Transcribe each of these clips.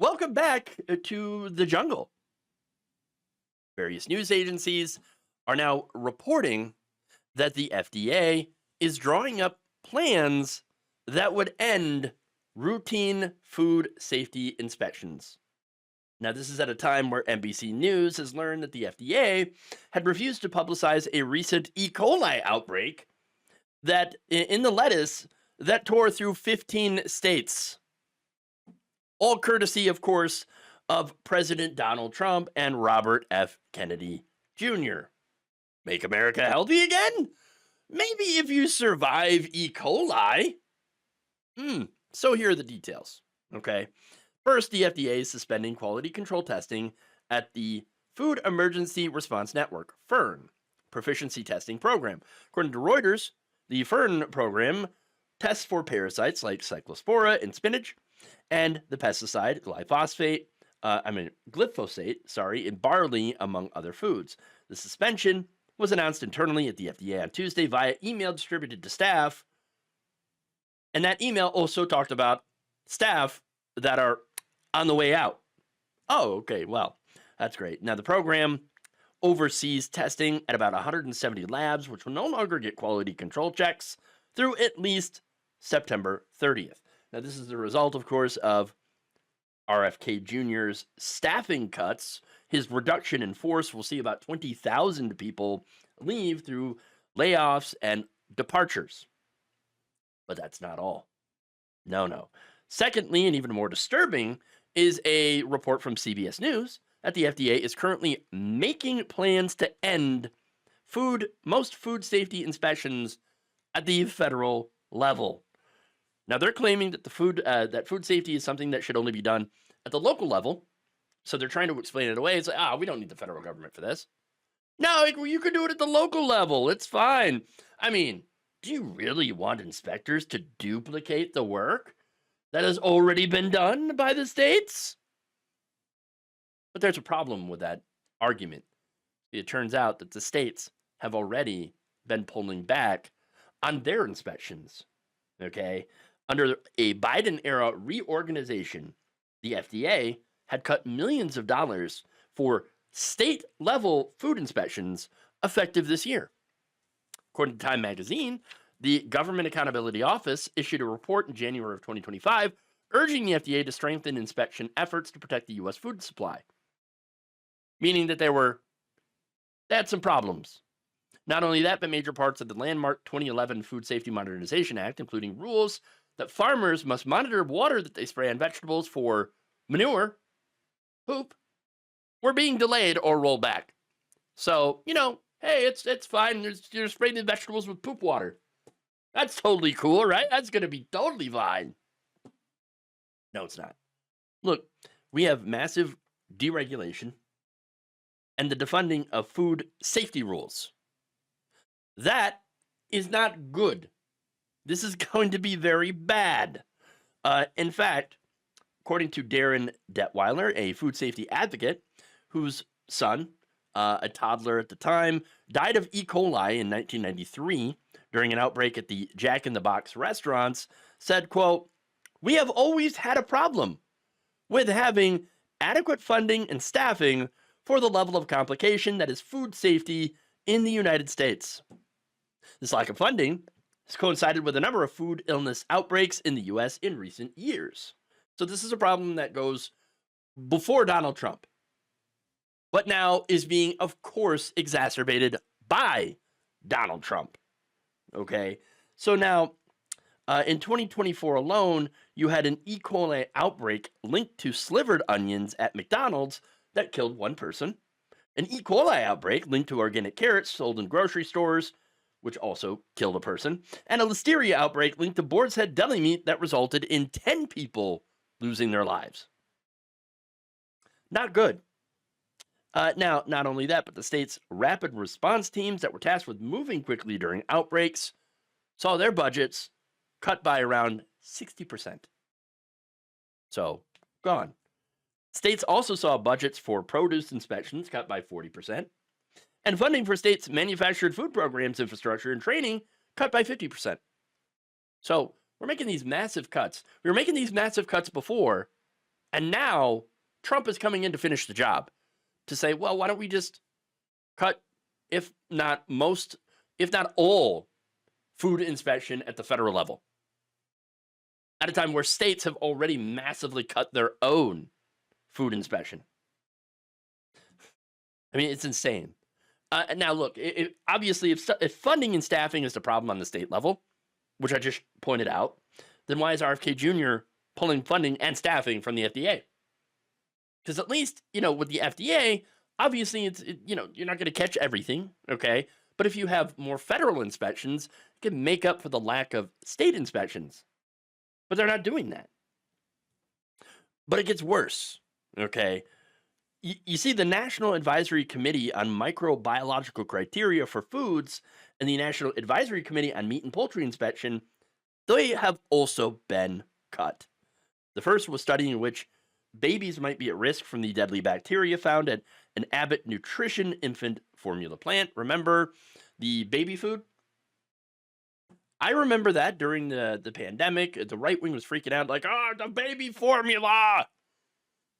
Welcome back to the jungle. Various news agencies are now reporting that the FDA is drawing up plans that would end routine food safety inspections. Now, this is at a time where NBC News has learned that the FDA had refused to publicize a recent E. coli outbreak in the lettuce that tore through 15 states. All courtesy, of course, of President Donald Trump and Robert F. Kennedy Jr. Make America healthy again? Maybe if you survive E. coli. So here are the details. Okay. First, the FDA is suspending quality control testing at the Food Emergency Response Network, FERN, Proficiency Testing Program. According to Reuters, the FERN program tests for parasites like Cyclospora in spinach and the pesticide glyphosate, in barley, among other foods. The suspension was announced internally at the FDA on Tuesday via email distributed to staff. And that email also talked about staff that are on the way out. Oh, okay. Well, that's great. Now, the program oversees testing at about 170 labs, which will no longer get quality control checks through at least September 30th. Now, this is the result, of course, of RFK Jr.'s staffing cuts. His reduction in force will see about 20,000 people leave through layoffs and departures. But that's not all. No. Secondly, and even more disturbing, is a report from CBS News that the FDA is currently making plans to end most food safety inspections at the federal level. Now, they're claiming that food safety is something that should only be done at the local level. So they're trying to explain it away. It's like, we don't need the federal government for this. No, you could do it at the local level. It's fine. I mean, do you really want inspectors to duplicate the work that has already been done by the states? But there's a problem with that argument. It turns out that the states have already been pulling back on their inspections. Okay? Under a Biden era reorganization, the FDA had cut millions of dollars for state level food inspections effective this year. According to Time magazine, the Government Accountability Office issued a report in January of 2025 urging the FDA to strengthen inspection efforts to protect the U.S. food supply. Meaning that they had some problems. Not only that, but major parts of the landmark 2011 Food Safety Modernization Act, including rules that farmers must monitor water that they spray on vegetables for manure, poop, were being delayed or rolled back. So, hey, it's fine. You're spraying the vegetables with poop water. That's totally cool, right? That's going to be totally fine. No, it's not. Look, we have massive deregulation and the defunding of food safety rules. That is not good. This is going to be very bad. In fact, according to Darren Detweiler, a food safety advocate whose son, a toddler at the time, died of E. coli in 1993 during an outbreak at the Jack in the Box restaurants, said, quote, "We have always had a problem with having adequate funding and staffing for the level of complication that is food safety in the United States. This lack of funding has coincided with a number of food illness outbreaks in the U.S. in recent years." So this is a problem that goes before Donald Trump, but now is being, of course, exacerbated by Donald Trump. Okay, so now in 2024 alone, you had an E. coli outbreak linked to slivered onions at McDonald's that killed one person, an E. coli outbreak linked to organic carrots sold in grocery stores, which also killed a person, and a listeria outbreak linked to Boar's Head deli meat that resulted in 10 people losing their lives. Not good. Now, not only that, but the state's rapid response teams that were tasked with moving quickly during outbreaks saw their budgets cut by around 60%. So, gone. States also saw budgets for produce inspections cut by 40%, and funding for states' manufactured food programs, infrastructure, and training cut by 50%. So, we're making these massive cuts. We were making these massive cuts before, And now Trump is coming in to finish the job, to say, well, why don't we just cut, if not most, if not all, food inspection at the federal level, at a time where states have already massively cut their own food inspection. I mean, it's insane. Now, look, obviously, if funding and staffing is the problem on the state level, which I just pointed out, then why is RFK Jr. pulling funding and staffing from the FDA? Because at least, with the FDA, obviously, you're not going to catch everything, okay? But if you have more federal inspections, it can make up for the lack of state inspections. But they're not doing that. But it gets worse, okay? You see, the National Advisory Committee on Microbiological Criteria for Foods and the National Advisory Committee on Meat and Poultry Inspection, they have also been cut. The first was studying which babies might be at risk from the deadly bacteria found at an Abbott Nutrition infant formula plant. Remember the baby food? I remember that during the pandemic, the right wing was freaking out like, the baby formula.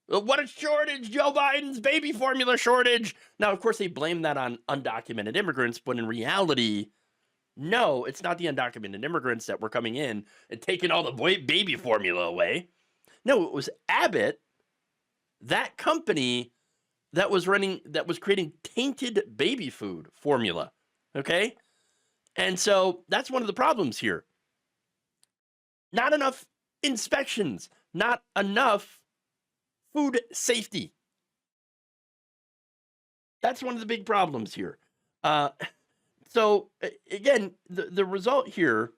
What a shortage, Joe Biden's baby formula shortage. Now, of course, they blame that on undocumented immigrants, but in reality, no, it's not the undocumented immigrants that were coming in and taking all the baby formula away. No, it was Abbott, that company that was creating tainted baby food formula, okay? And so that's one of the problems here. Not enough inspections, not enough food safety. That's one of the big problems here. So again, the result here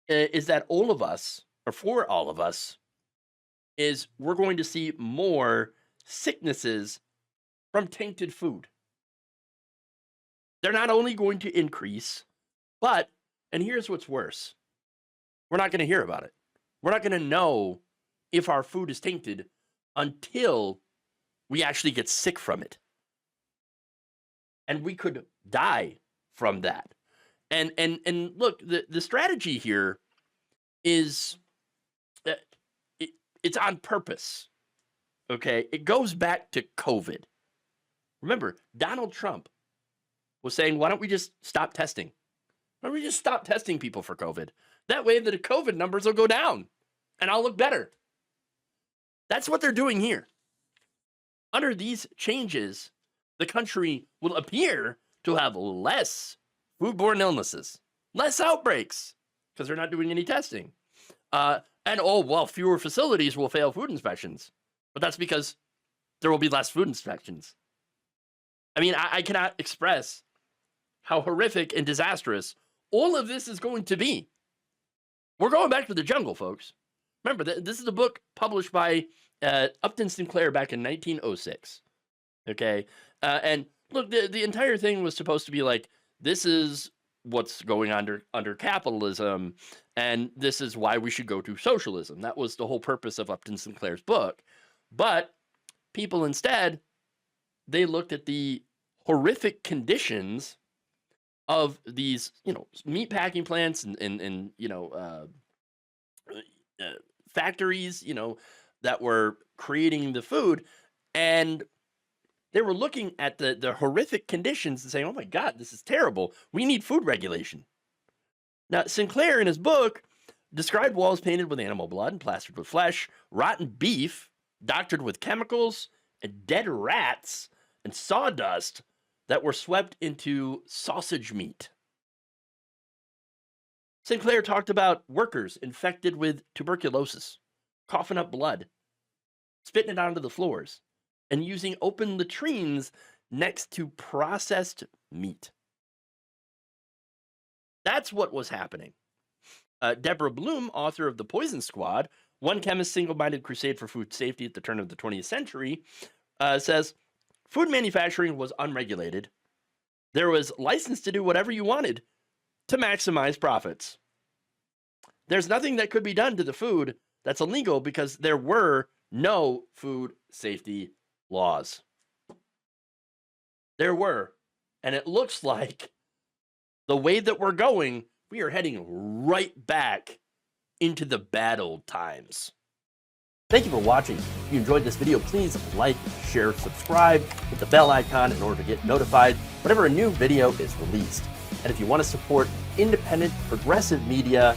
is that all of us, or for all of us, is we're going to see more sicknesses from tainted food. They're not only going to increase, but, and here's what's worse, we're not going to hear about it. We're not going to know if our food is tainted until we actually get sick from it. And we could die from that. And look, the strategy here is it's on purpose. Okay? It goes back to COVID. Remember, Donald Trump was saying, why don't we just stop testing? Why don't we just stop testing people for COVID? That way the COVID numbers will go down and I'll look better. That's what they're doing here. Under these changes, the country will appear to have less foodborne illnesses, less outbreaks, because they're not doing any testing. Fewer facilities will fail food inspections. But that's because there will be less food inspections. I mean, I cannot express how horrific and disastrous all of this is going to be. We're going back to the jungle, folks. Remember, this is a book published by Upton Sinclair back in 1906. Okay? And look, the entire thing was supposed to be like, this is what's going on under capitalism, and this is why we should go to socialism. That was the whole purpose of Upton Sinclair's book. But people instead, they looked at the horrific conditions of these, meat packing plants and factories, that were creating the food, and they were looking at the horrific conditions and saying, oh my God, this is terrible. We need food regulation. Now, Sinclair in his book described walls painted with animal blood and plastered with flesh, rotten beef, doctored with chemicals, and dead rats and sawdust that were swept into sausage meat. Sinclair talked about workers infected with tuberculosis, coughing up blood, spitting it onto the floors, and using open latrines next to processed meat. That's what was happening. Deborah Bloom, author of The Poison Squad, One Chemist's Single-Minded Crusade for Food Safety at the Turn of the 20th Century, says, food manufacturing was unregulated. There was license to do whatever you wanted to maximize profits. There's nothing that could be done to the food that's illegal because there were no food safety laws. There were. And it looks like the way that we're going, we are heading right back into the bad old times. Thank you for watching. If you enjoyed this video, please like, share, subscribe, hit the bell icon in order to get notified whenever a new video is released. And if you want to support independent, progressive media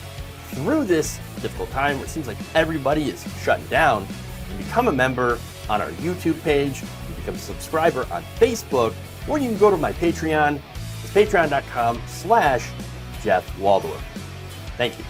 through this difficult time where it seems like everybody is shutting down, you can become a member on our YouTube page, you can become a subscriber on Facebook, or you can go to my Patreon. It's patreon.com/Jeff Waldorf. Thank you.